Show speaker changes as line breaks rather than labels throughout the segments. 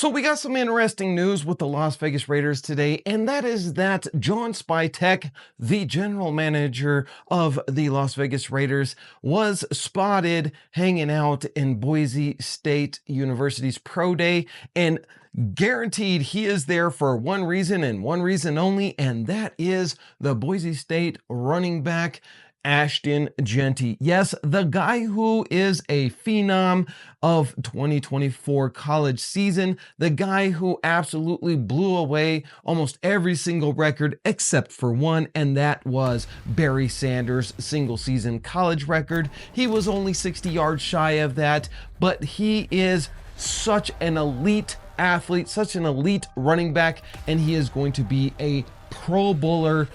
So we got some interesting news with the Las Vegas Raiders today, and that is that John Spytek, the general manager of the Las Vegas Raiders, was spotted hanging out in Boise State University's Pro Day, and guaranteed he is there for one reason and one reason only, and that is the Boise State running back Ashton Genty. Yes, the guy who is a phenom of 2024 college season, the guy who absolutely blew away almost every single record except for one, and that was Barry Sanders' single season college record. He was only 60 yards shy of that, but he is such an elite athlete, such an elite running back, and he is going to be a Pro Bowler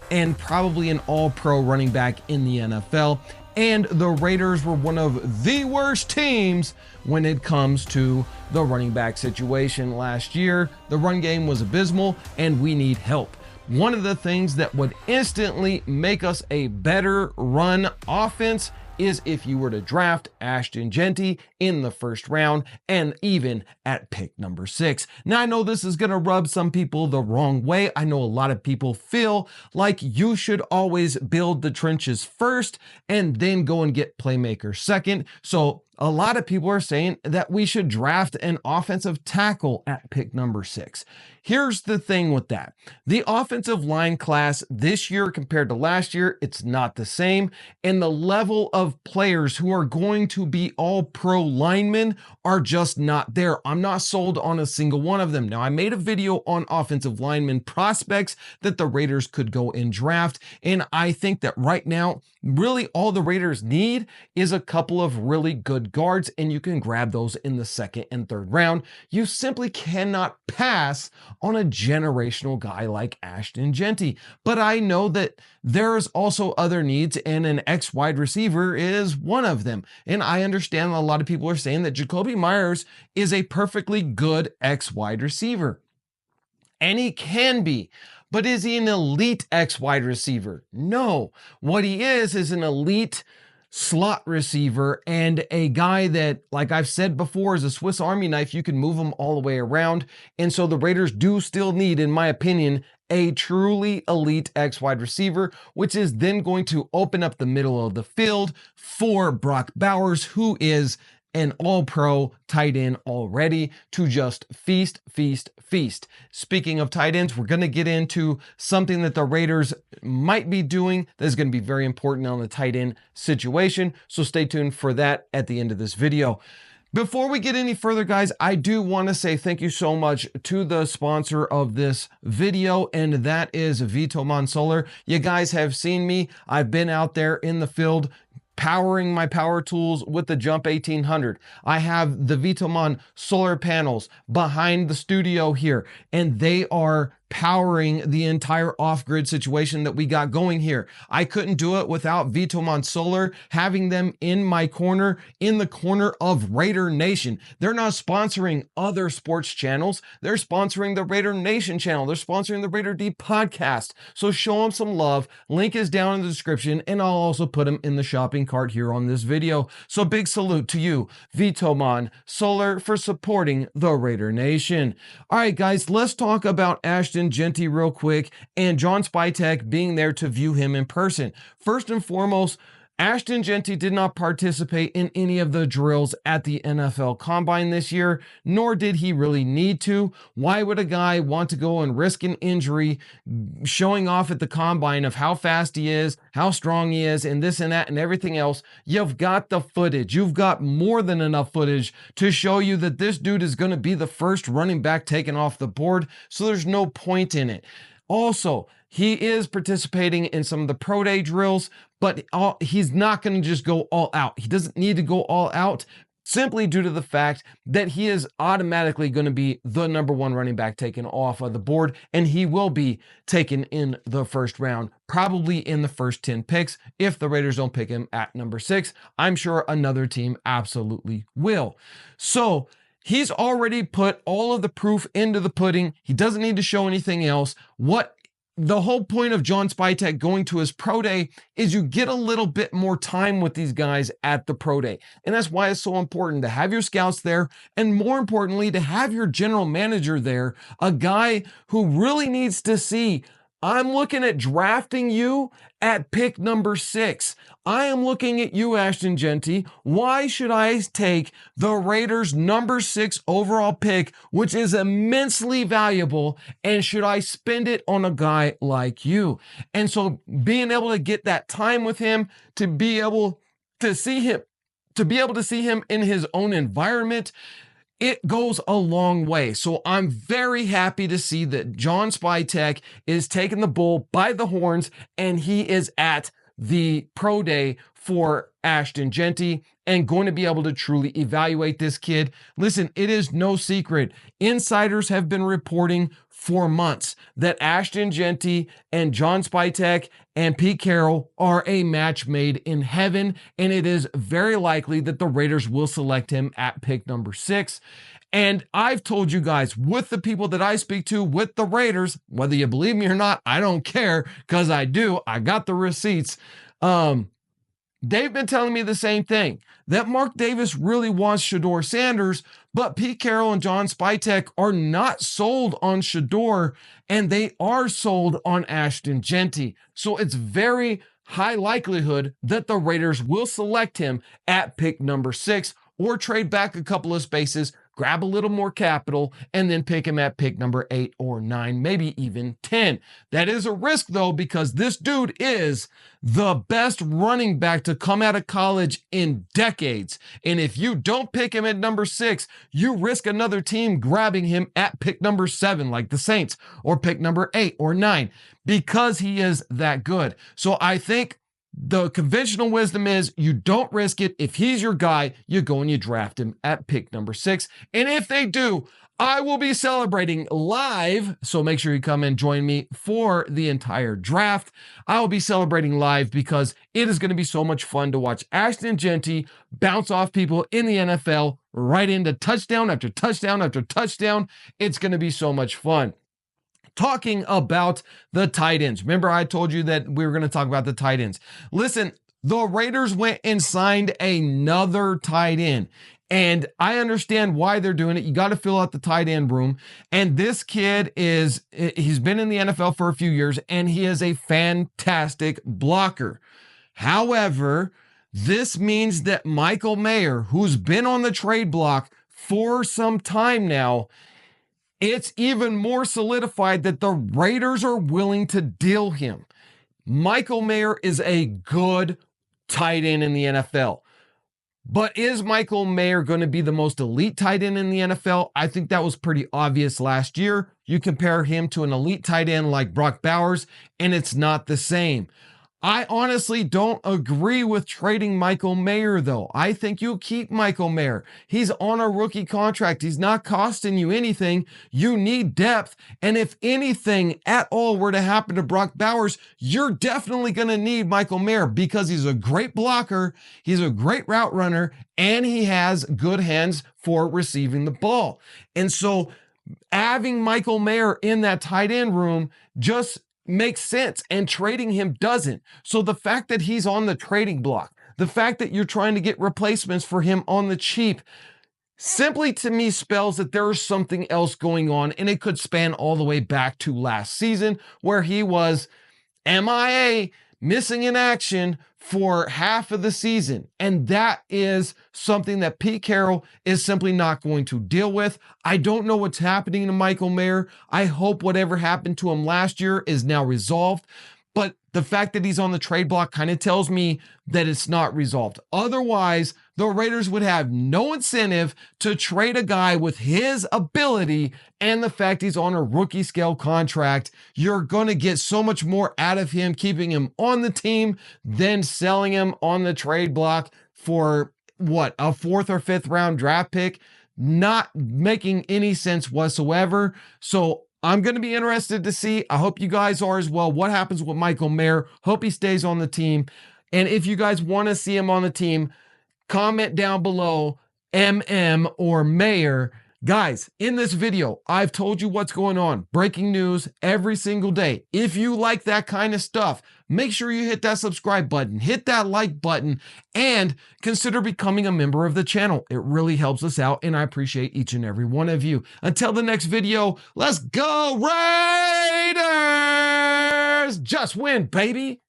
and probably an all-pro running back in the NFL. And the Raiders were one of the worst teams when it comes to the running back situation last year. The run game was abysmal, and we need help. One of the things that would instantly make us a better run offense is if you were to draft Ashton Genty in the first round and even at pick number 6. Now, I know this is going to rub some people the wrong way. I know a lot of people feel like you should always build the trenches first and then go and get playmakers second. So a lot of people are saying that we should draft an offensive tackle at pick number 6. Here's the thing with that. The offensive line class this year compared to last year, it's not the same. And the level of players who are going to be all pro linemen are just not there. I'm not sold on a single one of them. Now, I made a video on offensive lineman prospects that the Raiders could go and draft. And I think that right now, really all the Raiders need is a couple of really good guards, and you can grab those in the second and third round. You simply cannot pass on a generational guy like Ashton Genty. But I know that there's also other needs, and an X wide receiver is one of them. And I understand a lot of people are saying that Jacoby Myers is a perfectly good X wide receiver. And he can be. But is he an elite X wide receiver? No. What he is an elite slot receiver and a guy that, like I've said before, is a Swiss Army knife. You can move him all the way around. And so the Raiders do still need, in my opinion, a truly elite X wide receiver, which is then going to open up the middle of the field for Brock Bowers, who is an all-pro tight end already, to just feast, feast, feast. Speaking of tight ends, we're going to get into something that the Raiders might be doing that is going to be very important on the tight end situation. So stay tuned for that at the end of this video. Before we get any further, guys, I do want to say thank you so much to the sponsor of this video, and that is Vtoman Solar. You guys have seen me. I've been out there in the field powering my power tools with the Jump 1800. I have the Vtoman solar panels behind the studio here, and they are powering the entire off-grid situation that we got going here. I couldn't do it without Vtoman Solar, having them in my corner, in the corner of Raider Nation. They're not sponsoring other sports channels. They're sponsoring the Raider Nation channel. They're sponsoring the Raider D podcast. So show them some love. Link is down in the description, and I'll also put them in the shopping cart here on this video. So big salute to you, Vtoman Solar, for supporting the Raider Nation. All right, guys, let's talk about Ashton Genty real quick and John Spytek being there to view him in person. First and foremost, Ashton Genty did not participate in any of the drills at the NFL Combine this year, nor did he really need to. Why would a guy want to go and risk an injury showing off at the Combine of how fast he is, how strong he is, and this and that and everything else? You've got the footage. You've got more than enough footage to show you that this dude is going to be the first running back taken off the board, so there's no point in it. Also, he is participating in some of the pro day drills, but he's not going to just go all out. He doesn't need to go all out simply due to the fact that he is automatically going to be the number 1 running back taken off of the board, and he will be taken in the first round, probably in the first 10 picks. If the Raiders don't pick him at number 6, I'm sure another team absolutely will. So he's already put all of the proof into the pudding. He doesn't need to show anything else. What the whole point of John Spytek going to his pro day is you get a little bit more time with these guys at the pro day. And that's why it's so important to have your scouts there, and more importantly, to have your general manager there, a guy who really needs to see, I'm looking at drafting you at pick number 6. I am looking at you, Ashton Genty. Why should I take the Raiders' number 6 overall pick, which is immensely valuable, and should I spend it on a guy like you? And so being able to get that time with him, to be able to see him in his own environment, it goes a long way. So I'm very happy to see that John Spytek is taking the bull by the horns, and he is at the pro day for Ashton Genty and going to be able to truly evaluate this kid. Listen, it is no secret. Insiders have been reporting for months that Ashton Genty and John Spytek and Pete Carroll are a match made in heaven, and it is very likely that the Raiders will select him at pick number 6. And I've told you guys, with the people that I speak to with the Raiders, whether you believe me or not, I don't care, because I do. I got the receipts. They've been telling me the same thing, that Mark Davis really wants Shedeur Sanders, but Pete Carroll and John Spytek are not sold on Shedeur, and they are sold on Ashton Genty. So it's very high likelihood that the Raiders will select him at pick number 6, or trade back a couple of spaces, grab a little more capital, and then pick him at pick number 8 or 9, maybe even 10. That is a risk, though, because this dude is the best running back to come out of college in decades. And if you don't pick him at number 6, you risk another team grabbing him at pick number 7, like the Saints, or pick number 8 or 9, because he is that good. So I think the conventional wisdom is you don't risk it. If he's your guy, you go and you draft him at pick number 6. And if they do, I will be celebrating live. So make sure you come and join me for the entire draft. I will be celebrating live because it is going to be so much fun to watch Ashton Genty bounce off people in the NFL right into touchdown after touchdown after touchdown. It's going to be so much fun. Talking about the tight ends. Remember, I told you that we were going to talk about the tight ends. Listen, the Raiders went and signed another tight end. And I understand why they're doing it. You got to fill out the tight end room. And this kid he's been in the NFL for a few years, and he is a fantastic blocker. However, this means that Michael Mayer, who's been on the trade block for some time now, it's even more solidified that the Raiders are willing to deal him. Michael Mayer is a good tight end in the NFL. But is Michael Mayer going to be the most elite tight end in the NFL? I think that was pretty obvious last year. You compare him to an elite tight end like Brock Bowers, and it's not the same. I honestly don't agree with trading Michael Mayer, though. I think you keep Michael Mayer. He's on a rookie contract. He's not costing you anything. You need depth. And if anything at all were to happen to Brock Bowers, you're definitely going to need Michael Mayer, because he's a great blocker, he's a great route runner, and he has good hands for receiving the ball. And so having Michael Mayer in that tight end room just makes sense, and trading him doesn't. So the fact that he's on the trading block, the fact that you're trying to get replacements for him on the cheap, simply to me spells that there is something else going on, and it could span all the way back to last season, where he was MIA, missing in action for half of the season. And that is something that Pete Carroll is simply not going to deal with. I don't know what's happening to Michael Mayer. I hope whatever happened to him last year is now resolved. But the fact that he's on the trade block kind of tells me that it's not resolved. Otherwise, the Raiders would have no incentive to trade a guy with his ability and the fact he's on a rookie scale contract. You're going to get so much more out of him keeping him on the team than selling him on the trade block for what, a 4th or 5th round draft pick? Not making any sense whatsoever. So I'm going to be interested to see, I hope you guys are as well, what happens with Michael Mayer. Hope he stays on the team. And if you guys want to see him on the team, comment down below MM or Mayer. Guys, in this video, I've told you what's going on. Breaking news every single day. If you like that kind of stuff, make sure you hit that subscribe button, hit that like button, and consider becoming a member of the channel. It really helps us out, and I appreciate each and every one of you. Until the next video, let's go Raiders! Just win, baby!